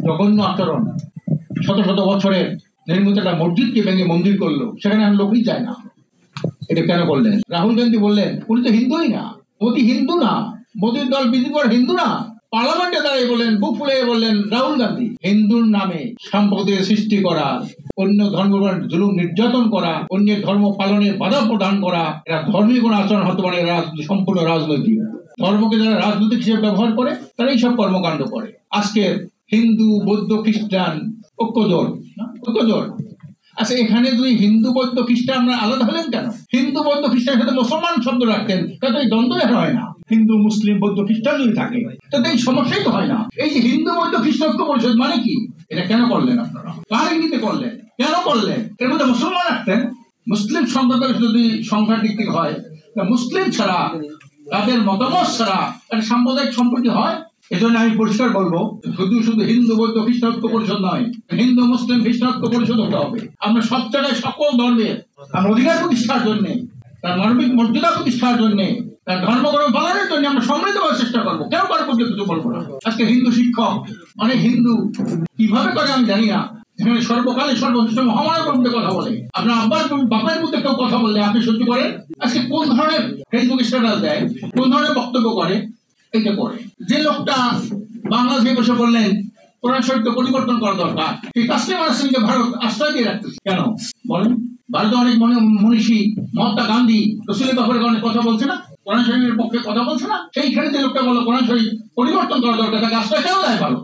জঘন্য আচরণ। শত শত বছরের নির্মিত একটা মসজিদকে ভেঙে মন্দির করলো, সেখানে আর লোকই যায় না। এটা কেন করলেন? রাহুল গান্ধী বললেন উনি তো হিন্দুই না, মোদি হিন্দু না, মোদির দল বিজেপি হিন্দু না। পার্লামেন্টে দাঁড়িয়ে বললেন, বুক ফুলে বললেন রাহুল গান্ধী হিন্দুর নামে সম্পদের সৃষ্টি করা, অন্য ধর্ম জুলুম নির্যাতন করা, অন্যের ধর্ম পালনের বাধা প্রদান করা, এরা ধর্মীয় কোন আচরণ হতে পারে? সম্পূর্ণ রাজনৈতিক। ধর্মকে যারা রাজনৈতিক হিসেবে ব্যবহার করে তারা এইসব কর্মকাণ্ড করে। আজকে হিন্দু বৌদ্ধ খ্রিস্টান ঐক্যজোট, ঐক্যজোট। আচ্ছা, এখানে যদি হিন্দু বৌদ্ধ খ্রিস্টান আমরা আলাদা হলেন কেন? হিন্দু বৌদ্ধ খ্রিস্টানের সাথে মুসলমান শব্দ রাখতেন, তাতে এই দ্বন্দ্ব হয় না। হিন্দু মুসলিম বৌদ্ধ খ্রিস্টান যদি থাকে তাতে এই সমস্যাই তো হয় না। এই যে হিন্দু বৌদ্ধ খ্রিস্টান ঐক্য পরিষদ মানে কি? এটা কেন করলেন আপনারা? কার ইঙ্গিতে করলেন? কেন করলেন? এর মধ্যে মুসলমান রাখতেন। মুসলিম সংখ্যা যদি সংখ্যা দিক থেকে হয়, মুসলিম ছাড়া, তাদের মতামত ছাড়া একটা সাম্প্রদায়িক সম্পর্ক হয়? এজন্য আমি পরিষ্কার বলবো, শুধু শুধু হিন্দু বৌদ্ধ খ্রিস্টান ঐক্য পরিষদ নয়, হিন্দু মুসলিম খ্রিস্টান ঐক্য পরিষদ হতে হবে। আমরা সব জায়গায় সকল ধর্মের আমরা অধিকার প্রতিষ্ঠার জন্য, তার মানবিক মর্যাদা প্রতিষ্ঠার জন্য, তার ধর্মকর্ম পালনের জন্য আমরা সমৃদ্ধ করার চেষ্টা করবো। কেন কারো পক্ষে কিছু বলবো না। আজকে হিন্দু শিক্ষক, অনেক হিন্দু কিভাবে করে আমি জানি না, যেখানে সর্বকালে সর্বশ্রেষ্ঠ মহামানবের মধ্যে কথা বলে, আপনার আব্বার বাপের মধ্যে কেউ কথা বললে আপনি সহ্য করেন? আজকে কোন ধরনের ফেসবুক স্ট্যাটাস দেয়, কোন ধরনের বক্তব্য করে, এটা করে। যে লোকটা বাংলাদেশে বসে বললেন কোরআন শরীফকে পরিবর্তন করা দরকার, এই তাসলিম আলাইহিসসালামকে ভারত আশ্রয় দিয়ে রাখতেছে কেন বলেন? ভারতে অনেক মনীষী, মহাত্মা গান্ধী রাসূলের ব্যাপারে অনেক কথা বলছে না, কোরআন শরীফের পক্ষে কথা বলছে না? সেইখানে যে লোকটা বললো কোরআন শরীফ পরিবর্তন করা দরকার, তাকে আশ্রয় কেন দেয় ভারত?